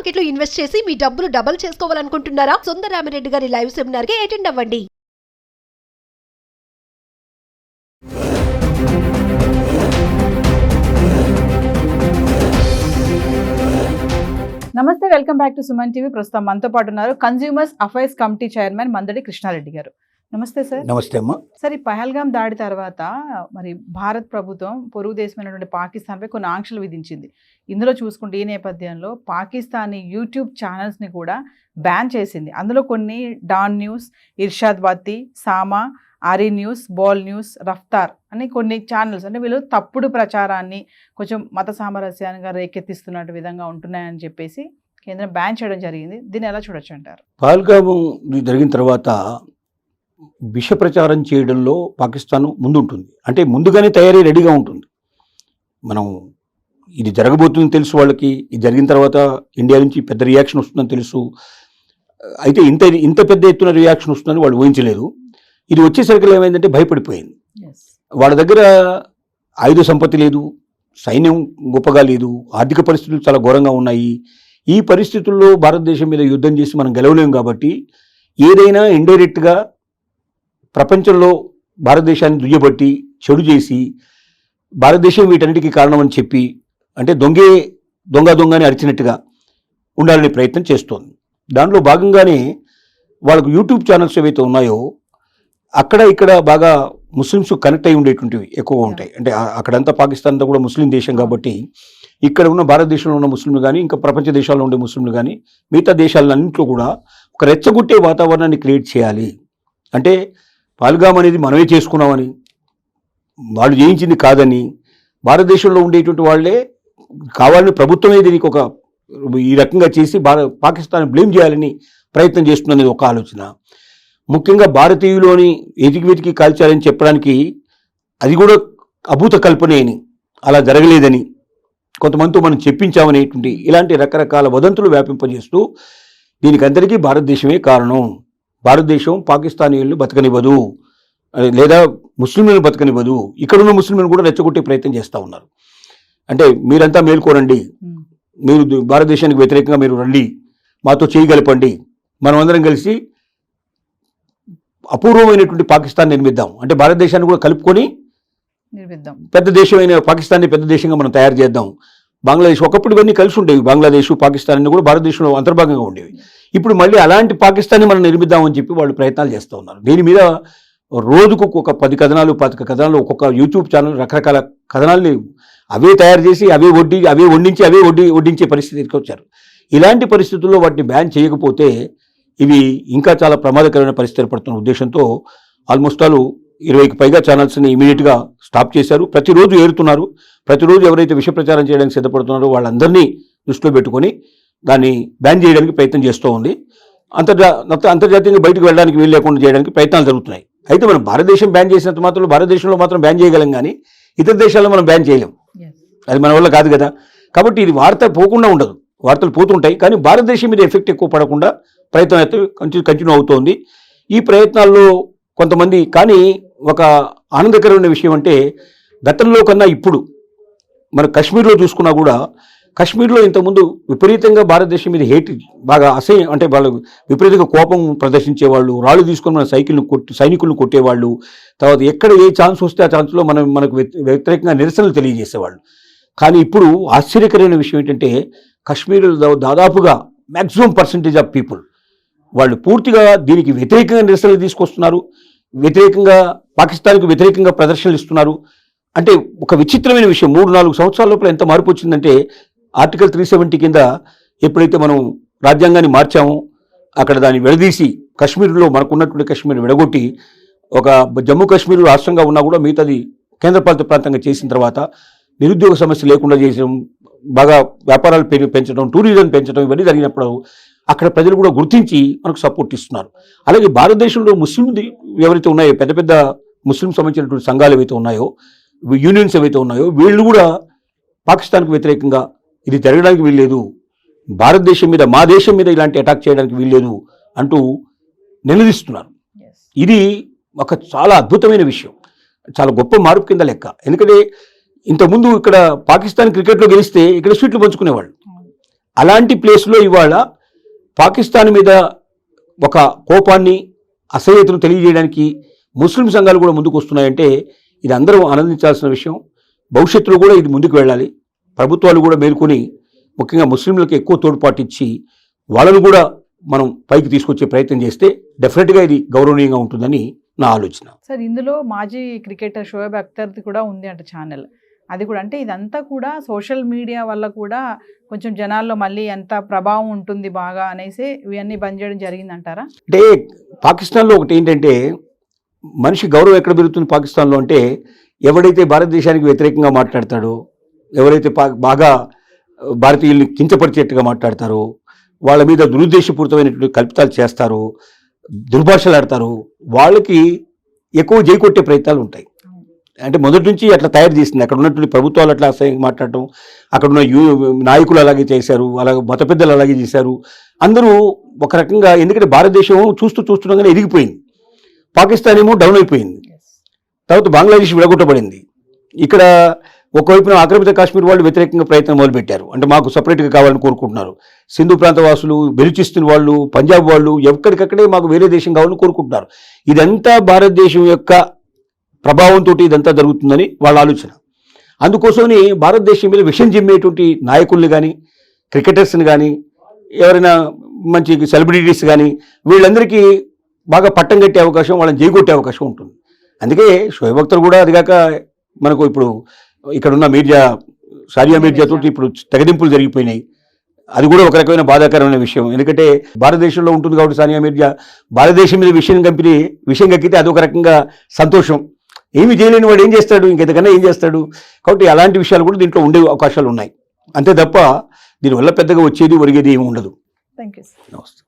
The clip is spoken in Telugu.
మార్కెట్ లో ఇన్వెస్ట్ చేసి మీ డబ్బులు డబుల్ చేసుకోవాలనుకుంటున్నారా? సుందరరామిరెడ్డి గారి లైవ్ సెమినార్ కి అటెండ్ అవ్వండి. నమస్తే, welcome back to Suman TV. ప్రస్తుతం మనతో పాటు ఉన్నారు consumers affairs committee chairman Mandadi Krishnareddy గారు. నమస్తే సార్. నమస్తే అమ్మా. సార్, ఈ పహల్గామ్ దాడి తర్వాత మరి భారత్ ప్రభుత్వం పొరుగు దేశమైనటువంటి పాకిస్తాన్పై కొన్ని ఆంక్షలు విధించింది. ఇందులో చూసుకుంటే ఈ నేపథ్యంలో పాకిస్తానీ యూట్యూబ్ ఛానల్స్ని కూడా బ్యాన్ చేసింది. అందులో కొన్ని డాన్ న్యూస్, ఇర్షాద్ వాతి, సామా, ఆరి న్యూస్, బాల్ న్యూస్, రఫ్తార్ అని కొన్ని ఛానల్స్, అంటే వీళ్ళు తప్పుడు ప్రచారాన్ని కొంచెం మత సామరస్యాన్ని రేకెత్తిస్తున్నట్టు విధంగా ఉంటున్నాయని చెప్పేసి కేంద్రం బ్యాన్ చేయడం జరిగింది. దీన్ని ఎలా చూడొచ్చు అంటారు? పహల్గామ్ జరిగిన తర్వాత విష ప్రచారం చేయడంలో పాకిస్తాన్ ముందుంటుంది. అంటే ముందుగానే తయారీ రెడీగా ఉంటుంది. మనం ఇది జరగబోతుందని తెలుసు వాళ్ళకి. ఇది జరిగిన తర్వాత ఇండియా నుంచి పెద్ద రియాక్షన్ వస్తుందని తెలుసు. అయితే ఇంత పెద్ద ఎత్తున రియాక్షన్ వస్తుందని వాళ్ళు ఊహించలేదు. ఇది వచ్చేసరికి ఏమైందంటే భయపడిపోయింది. వాళ్ళ దగ్గర ఆయుధ సంపత్తి లేదు, సైన్యం గొప్పగా లేదు, ఆర్థిక పరిస్థితులు చాలా ఘోరంగా ఉన్నాయి. ఈ పరిస్థితుల్లో భారతదేశం మీద యుద్ధం చేసి మనం గెలవలేము కాబట్టి ఏదైనా ఇండైరెక్ట్గా ప్రపంచంలో భారతదేశాన్ని దుయ్యబట్టి చెడు చేసి భారతదేశం వీటన్నిటికీ కారణమని చెప్పి, అంటే దొంగని అరిచినట్టుగా ఉండాలనే ప్రయత్నం చేస్తోంది. దాంట్లో భాగంగానే వాళ్ళకు యూట్యూబ్ ఛానల్స్ ఏవైతే ఉన్నాయో అక్కడ ఇక్కడ బాగా ముస్లిమ్స్ కనెక్ట్ అయి ఉండేటువంటివి ఎక్కువగా ఉంటాయి. అంటే అక్కడంతా పాకిస్తాన్ అంతా కూడా ముస్లిం దేశం కాబట్టి ఇక్కడ ఉన్న భారతదేశంలో ఉన్న ముస్లింలు కానీ, ఇంకా ప్రపంచ దేశాల్లో ఉండే ముస్లింలు కానీ, మిగతా దేశాలన్నింటిలో కూడా ఒక రెచ్చగొట్టే వాతావరణాన్ని క్రియేట్ చేయాలి. అంటే పహల్గామ్ అనేది మనమే చేసుకున్నామని, వాళ్ళు చేయించింది కాదని, భారతదేశంలో ఉండేటువంటి వాళ్ళే కావాలని ప్రభుత్వమే దీనికి ఒక ఈ రకంగా చేసి పాకిస్తాన్ బ్లేమ్ చేయాలని ప్రయత్నం చేస్తుందనేది ఒక ఆలోచన. ముఖ్యంగా భారతీయులోని వెతికి కాల్చాలని చెప్పడానికి అది కూడా అభూత కల్పనే అని, అలా జరగలేదని, కొంతమందితో మనం చెప్పించామనేటువంటి ఇలాంటి రకరకాల వదంతులు వ్యాపింపజేస్తూ దీనికి అందరికీ భారతదేశమే కారణం, భారతదేశం పాకిస్తానీయులను బతకనివ్వదు లేదా ముస్లింలను బతకనివ్వదు, ఇక్కడున్న ముస్లింలను కూడా రెచ్చగొట్టే ప్రయత్నం చేస్తూ ఉన్నారు. అంటే మీరంతా మేల్కోరండి, మీరు భారతదేశానికి వ్యతిరేకంగా మీరు రండి, మాతో చేయగలపండి, మనం అందరం కలిసి అపూర్వమైనటువంటి పాకిస్తాన్ నిర్మిద్దాం, అంటే భారతదేశాన్ని కూడా కలుపుకొని నిర్మిద్దాం, పెద్ద దేశమైన పాకిస్తాన్ని పెద్ద దేశంగా మనం తయారు చేద్దాం. బంగ్లాదేశ్ ఒకప్పుడు ఇవన్నీ కలిసి ఉండేవి, బంగ్లాదేశ్ పాకిస్తాన్ అన్ని కూడా భారతదేశంలో అంతర్భాగంగా ఉండేవి. ఇప్పుడు మళ్ళీ అలాంటి పాకిస్తాన్ని మనం నిర్మిద్దామని చెప్పి వాళ్ళు ప్రయత్నాలు చేస్తూ ఉన్నారు. దీని మీద రోజుకు ఒక 10 కథనాలు 15 కథనాలు ఒక్కొక్క యూట్యూబ్ ఛానల్ రకరకాల కథనాల్ని అవే తయారు చేసి అవే వండించి వడ్డించే పరిస్థితికి వచ్చారు. ఇలాంటి పరిస్థితుల్లో వాటిని బ్యాన్ చేయకపోతే ఇవి ఇంకా చాలా ప్రమాదకరమైన పరిస్థితి ఏర్పడుతున్న ఉద్దేశంతో ఆల్మోస్ట్ 20కి పైగా ఛానల్స్ని ఇమీడియట్గా స్టాప్ చేశారు. ప్రతిరోజు ఏరుతున్నారు. ప్రతిరోజు ఎవరైతే విష ప్రచారం చేయడానికి సిద్ధపడుతున్నారో వాళ్ళందరినీ దృష్టిలో పెట్టుకొని దాన్ని బ్యాన్ చేయడానికి ప్రయత్నం చేస్తూ ఉంది. అంతర్జాతీయంగా బయటకు వెళ్ళడానికి వీలు లేకుండా చేయడానికి ప్రయత్నాలు జరుగుతున్నాయి. అయితే మనం భారతదేశం బ్యాన్ చేసినంత మాత్రం భారతదేశంలో మాత్రం బ్యాన్ చేయగలం, కానీ ఇతర దేశాల్లో మనం బ్యాన్ చేయలేం, అది మన వల్ల కాదు కదా. కాబట్టి ఇది వార్త పోకుండా ఉండదు, వార్తలు పోతుంటాయి, కానీ భారతదేశం మీద ఎఫెక్ట్ ఎక్కువ పడకుండా ప్రయత్నం అయితే కంటిన్యూ అవుతోంది. ఈ ప్రయత్నాల్లో కొంతమంది, కానీ ఒక ఆనందకరమైన విషయం అంటే గతంలో కన్నా ఇప్పుడు మన కాశ్మీర్లో చూసుకున్నా కూడా, కాశ్మీర్లో ఇంతకుముందు విపరీతంగా భారతదేశం మీద హేట్ బాగా అసహ్యం, అంటే వాళ్ళు విపరీతంగా కోపం ప్రదర్శించేవాళ్ళు, రాళ్ళు తీసుకొని మన సైనికులను కొట్టేవాళ్ళు, తర్వాత ఎక్కడ ఏ ఛాన్స్ వస్తే ఆ ఛాన్స్లో మనకు వ్యతిరేకంగా నిరసనలు తెలియజేసేవాళ్ళు. కానీ ఇప్పుడు ఆశ్చర్యకరమైన విషయం ఏంటంటే కాశ్మీర్లో దాదాపుగా మ్యాక్సిమం పర్సంటేజ్ ఆఫ్ పీపుల్ వాళ్ళు పూర్తిగా దీనికి వ్యతిరేకంగా నిరసనలు తీసుకొస్తున్నారు, వ్యతిరేకంగా పాకిస్తాన్కి వ్యతిరేకంగా ప్రదర్శనలు ఇస్తున్నారు. అంటే ఒక విచిత్రమైన విషయం, 3-4 సంవత్సరాల లోపల ఎంత మార్పు వచ్చిందంటే, ఆర్టికల్ 370 కింద ఎప్పుడైతే మనం రాజ్యాంగాన్ని మార్చామో అక్కడ దాన్ని విడదీసి కాశ్మీర్లో మనకున్నటువంటి కాశ్మీర్ విడగొట్టి ఒక జమ్మూ కాశ్మీర్ రాష్ట్రంగా ఉన్నా కూడా మిగతాది కేంద్రపాలిత ప్రాంతంగా చేసిన తర్వాత నిరుద్యోగ సమస్య లేకుండా చేసడం, బాగా వ్యాపారాలు పెంచడం, టూరిజం పెంచడం, ఇవన్నీ జరిగినప్పుడు అక్కడ ప్రజలు కూడా గుర్తించి మనకు సపోర్ట్ ఇస్తున్నారు. అలాగే భారతదేశంలో ముస్లిం ఎవరైతే ఉన్నాయో, పెద్ద పెద్ద ముస్లిం సంబంధించినటువంటి సంఘాలు ఏవైతే ఉన్నాయో, యూనియన్స్ ఏవైతే ఉన్నాయో, వీళ్ళు కూడా పాకిస్తాన్కు వ్యతిరేకంగా ఇది జరగడానికి వీల్లేదు, భారతదేశం మీద, మా దేశం మీద ఇలాంటి అటాక్ చేయడానికి వీల్లేదు అంటూ నిలదీస్తున్నారు. ఇది ఒక చాలా అద్భుతమైన విషయం, చాలా గొప్ప మార్పు కింద లెక్క. ఎందుకంటే ఇంతకుముందు ఇక్కడ పాకిస్తాన్ క్రికెట్లో గెలిస్తే ఇక్కడ స్వీట్లు పంచుకునేవాళ్ళు, అలాంటి ప్లేస్లో ఇవాళ పాకిస్తాన్ మీద ఒక కోపాన్ని అసహ్యతను తెలియజేయడానికి ముస్లిం సంఘాలు కూడా ముందుకు వస్తున్నాయంటే ఇది అందరూ ఆనందించాల్సిన విషయం. భవిష్యత్తులో కూడా ఇది ముందుకు వెళ్ళాలి. ప్రభుత్వాలు కూడా మేల్కొని ముఖ్యంగా ముస్లింలకు ఎక్కువ తోడ్పాటు ఇచ్చి వాళ్ళను కూడా మనం పైకి తీసుకొచ్చే ప్రయత్నం చేస్తే డెఫినెట్గా ఇది గౌరవనీయంగా ఉంటుందని నా ఆలోచన. సార్ ఇందులో మాజీ క్రికెటర్ షోయబ్ అఖ్తర్ది కూడా ఉంది అంట ఛానల్. అది కూడా అంటే ఇదంతా కూడా సోషల్ మీడియా వల్ల కూడా కొంచెం జనాల్లో మళ్ళీ ఎంత ప్రభావం ఉంటుంది బాగా అనేసి ఇవన్నీ బంద్ చేయడం జరిగిందంటారా? అంటే పాకిస్తాన్లో ఒకటి ఏంటంటే మనిషి గౌరవం ఎక్కడ పెరుగుతుంది పాకిస్తాన్లో అంటే ఎవడైతే భారతదేశానికి వ్యతిరేకంగా మాట్లాడతాడో, ఎవరైతే బాగా భారతీయుల్ని కించపరిచేట్టుగా మాట్లాడతారో, వాళ్ళ మీద దురుద్దేశపూరితమైనటువంటి కల్పితాలు చేస్తారో, దుర్భాషలు ఆడతారో వాళ్ళకి ఎక్కువ జైకొట్టే ప్రయత్నాలు ఉంటాయి. అంటే మొదటి నుంచి అట్లా తయారు చేసింది. అక్కడ ఉన్నటువంటి ప్రభుత్వాలు అట్లా అసహ్యంగా మాట్లాడటం, అక్కడ ఉన్న నాయకులు అలాగే చేశారు, అలాగే మత పెద్దలు అలాగే చేశారు. అందరూ ఒక రకంగా, ఎందుకంటే భారతదేశం చూస్తుండగానే ఎదిగిపోయింది, పాకిస్తాన్ ఏమో డౌన్ అయిపోయింది, తర్వాత బంగ్లాదేశ్ విడగొట్టబడింది. ఇక్కడ ఒకవైపున ఆక్రమిత కాశ్మీర్ వాళ్ళు వ్యతిరేకంగా ప్రయత్నం మొదలుపెట్టారు, అంటే మాకు సపరేట్గా కావాలని కోరుకుంటున్నారు. సింధు ప్రాంత వాసులు, బెలూచిస్తాన్ వాళ్ళు, పంజాబ్ వాళ్ళు ఎక్కడికక్కడే మాకు వేరే దేశం కావాలని కోరుకుంటున్నారు. ఇదంతా భారతదేశం యొక్క ప్రభావంతో ఇదంతా జరుగుతుందని వాళ్ళ ఆలోచన. అందుకోసమని భారతదేశం మీద విషయం చెమ్మేటువంటి నాయకుల్ని కానీ, క్రికెటర్స్ని కానీ, ఎవరైనా మంచి సెలబ్రిటీస్ కానీ వీళ్ళందరికీ బాగా పట్టం కట్టే అవకాశం, వాళ్ళని జైగొట్టే అవకాశం ఉంటుంది. అందుకే షోయబ్ అఖ్తర్ కూడా అదిగాక మనకు ఇప్పుడు ఇక్కడున్న సానియా మిర్జా తోటి ఇప్పుడు తెగదింపులు జరిగిపోయినాయి. అది కూడా ఒక రకమైన బాధాకరమైన విషయం. ఎందుకంటే భారతదేశంలో ఉంటుంది కాబట్టి సానియా మిర్జా భారతదేశం మీద విషయం కక్కితే అదొక రకంగా సంతోషం. ఏమి చేయలేని వాడు ఏం చేస్తాడు, ఇంకెంతకన్నా ఏం చేస్తాడు. కాబట్టి అలాంటి విషయాలు కూడా దీంట్లో ఉండే అవకాశాలు ఉన్నాయి. అంతే తప్ప దీనివల్ల పెద్దగా వచ్చేది ఒరిగేది ఏమి ఉండదు. Thank you. నమస్తే.